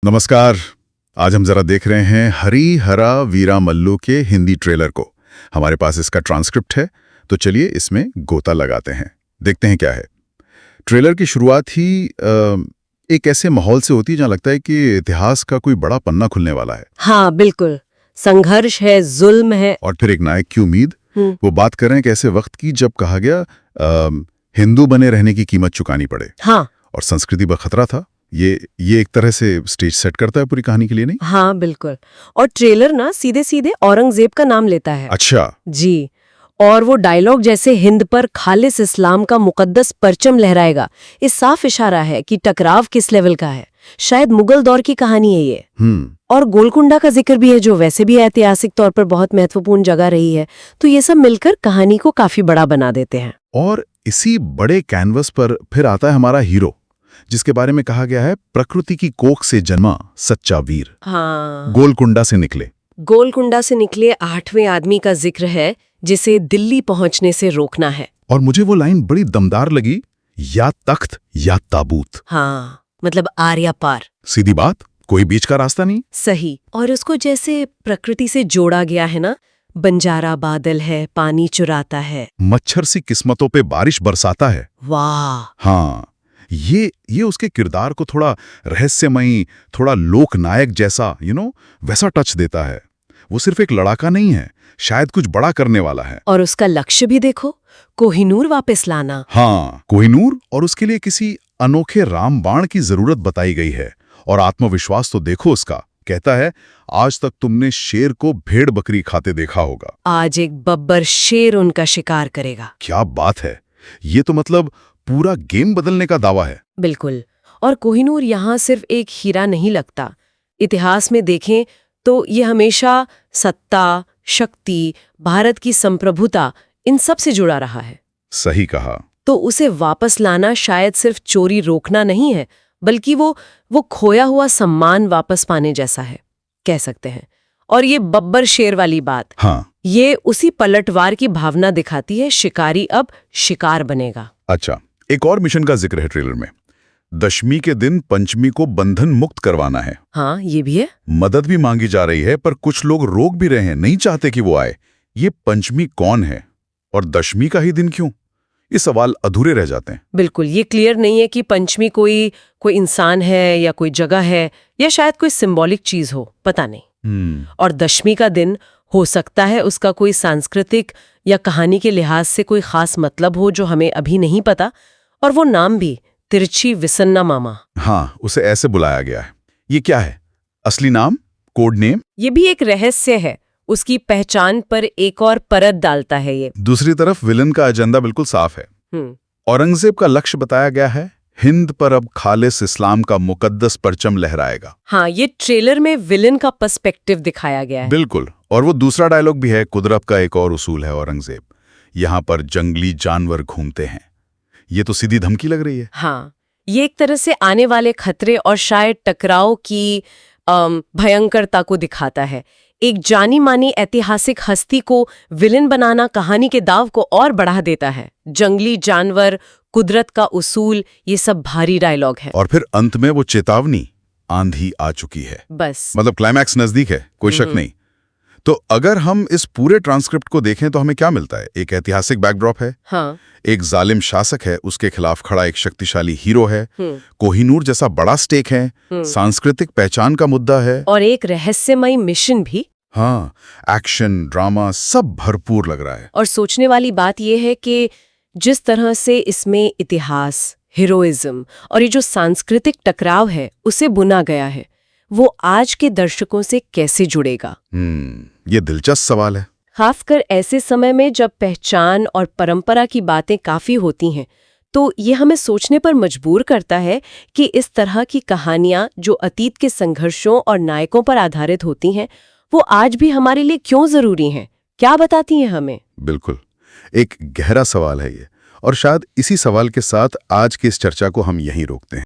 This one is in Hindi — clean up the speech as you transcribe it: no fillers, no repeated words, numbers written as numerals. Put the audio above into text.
नमस्कार। आज हम जरा देख रहे हैं हरी हरा वीरा मल्लू के हिंदी ट्रेलर को। हमारे पास इसका ट्रांसक्रिप्ट है, तो चलिए इसमें गोता लगाते हैं, देखते हैं क्या है। ट्रेलर की शुरुआत ही एक ऐसे माहौल से होती है जहां लगता है कि इतिहास का कोई बड़ा पन्ना खुलने वाला है। हाँ बिल्कुल, संघर्ष है, जुल्म है। और फिर एक नायक की उम्मीद। वो बात कर रहे हैं कि ऐसे वक्त की जब कहा गया हिंदू बने रहने की कीमत चुकानी पड़े। हाँ, और संस्कृति पर खतरा था। ये एक तरह से स्टेज सेट करता है पूरी कहानी के लिए, नहीं? हाँ बिल्कुल। और ट्रेलर ना सीधे सीधे औरंगजेब का नाम लेता है। अच्छा जी। और वो डायलॉग जैसे हिंद पर खालिस इस्लाम का मुकद्दस परचम लहराएगा, इस साफ इशारा है कि टकराव किस लेवल का है। शायद मुगल दौर की कहानी है ये। और गोलकुंडा का जिक्र भी है, जो वैसे भी ऐतिहासिक तौर पर बहुत महत्वपूर्ण जगह रही है। तो ये सब मिलकर कहानी को काफी बड़ा बना देते हैं। और इसी बड़े कैनवस पर फिर आता है हमारा हीरो, जिसके बारे में कहा गया है प्रकृति की कोख से जन्मा सच्चा वीर। हाँ, गोलकुंडा से निकले। गोलकुंडा से निकले 8वें आदमी का जिक्र है, जिसे दिल्ली पहुंचने से रोकना है। और मुझे वो लाइन बड़ी दमदार लगी, या तख्त या ताबूत। हाँ, मतलब आर्या पार। सीधी बात, कोई बीच का रास्ता नहीं। सही। और उसको जैसे प्रकृति से जोड़ा गया है ना, बंजारा बादल है, पानी चुराता है, मच्छर सी किस्मतों पे बारिश बरसाता है। वाह। हाँ, ये उसके किरदार को थोड़ा रहस्यमयी, थोड़ा लोकनायक जैसा वैसा टच देता है। वो सिर्फ एक लड़ाका नहीं है, शायद कुछ बड़ा करने वाला है। और उसका लक्ष्य भी देखो, कोहिनूर वापस लाना। हाँ, कोहिनूर, और उसके लिए किसी अनोखे रामबाण की जरूरत बताई गई है। और आत्मविश्वास तो देखो उसका। कहता है, आज तक तुमने शेर को भेड़ बकरी खाते देखा होगा, आज एक बब्बर शेर उनका शिकार करेगा। क्या बात है! ये तो मतलब पूरा गेम बदलने का दावा है। बिल्कुल। और कोहिनूर यहाँ सिर्फ एक हीरा नहीं लगता। इतिहास में देखें तो ये हमेशा सत्ता, शक्ति, भारत की संप्रभुता, इन सब से जुड़ा रहा है। सही कहा। तो उसे वापस लाना शायद सिर्फ चोरी रोकना नहीं है, बल्कि वो खोया हुआ सम्मान वापस पाने जैसा है, कह सकते हैं। और ये बब्बर शेर वाली बात, हाँ, ये उसी पलटवार की भावना दिखाती है। शिकारी अब शिकार बनेगा। अच्छा, एक और मिशन का जिक्र है ट्रेलर में। दशमी के दिन पंचमी को बंधन मुक्त करवाना है। हाँ, ये भी है। मदद भी मांगी जा रही है, पर कुछ लोग रोक भी रहे हैं, नहीं चाहते कि वो आए। ये पंचमी कौन है और दशमी का ही दिन क्यों? ये सवाल अधूरे रह जाते हैं। बिल्कुल, ये क्लियर नहीं है कि पंचमी कोई इंसान है या कोई जगह है, या शायद कोई सिंबॉलिक चीज हो, पता नहीं। और दशमी का दिन हो सकता है उसका कोई सांस्कृतिक या कहानी के लिहाज से कोई खास मतलब हो, जो हमें अभी नहीं पता। और वो नाम भी, तिरछी विसन्ना मामा। हाँ, उसे ऐसे बुलाया गया है। ये क्या है? असली नाम, कोड नेम? ये भी एक रहस्य है। उसकी पहचान पर एक और परत डालता है ये। दूसरी तरफ विलन का एजेंडा बिल्कुल साफ है। औरंगजेब का लक्ष्य बताया गया है, हिंद पर अब खालिस इस्लाम का मुकद्दस परचम लहराएगा। हाँ, ये ट्रेलर में विलन का पर्सपेक्टिव दिखाया गया है। बिल्कुल। और वो दूसरा डायलॉग भी है, कुदरत का एक और उसूल है औरंगजेब, यहाँ पर जंगली जानवर घूमते हैं। ये तो सीधी धमकी लग रही है। हाँ, ये एक तरह से आने वाले खतरे और शायद टकराव की भयंकरता को दिखाता है। एक जानी मानी ऐतिहासिक हस्ती को विलेन बनाना कहानी के दाव को और बढ़ा देता है। जंगली जानवर, कुदरत का उसूल, ये सब भारी डायलॉग है। और फिर अंत में वो चेतावनी, आंधी आ चुकी है। बस, मतलब क्लाइमैक्स नजदीक है, कोई शक नहीं। तो अगर हम इस पूरे ट्रांसक्रिप्ट को देखें तो हमें क्या मिलता है? एक ऐतिहासिक बैकड्रॉप है। हाँ, एक जालिम शासक है, उसके खिलाफ खड़ा एक शक्तिशाली हीरो है। कोहिनूर जैसा बड़ा स्टेक है। सांस्कृतिक पहचान का मुद्दा है। और एक रहस्यमयी मिशन भी। हाँ, एक्शन, ड्रामा सब भरपूर लग रहा है। और सोचने वाली बात यह है कि जिस तरह से इसमें इतिहास, हीरोइज्म और ये जो सांस्कृतिक टकराव है उसे बुना गया है, वो आज के दर्शकों से कैसे जुड़ेगा? ये दिलचस्प सवाल है। खासकर ऐसे समय में जब पहचान और परंपरा की बातें काफी होती हैं, तो ये हमें सोचने पर मजबूर करता है कि इस तरह की कहानियां जो अतीत के संघर्षों और नायकों पर आधारित होती हैं, वो आज भी हमारे लिए क्यों जरूरी हैं? क्या बताती हैं हमें? बिल्कुल, एक गहरा सवाल है ये। और शायद इसी सवाल के साथ आज की इस चर्चा को हम यहीं रोकते हैं।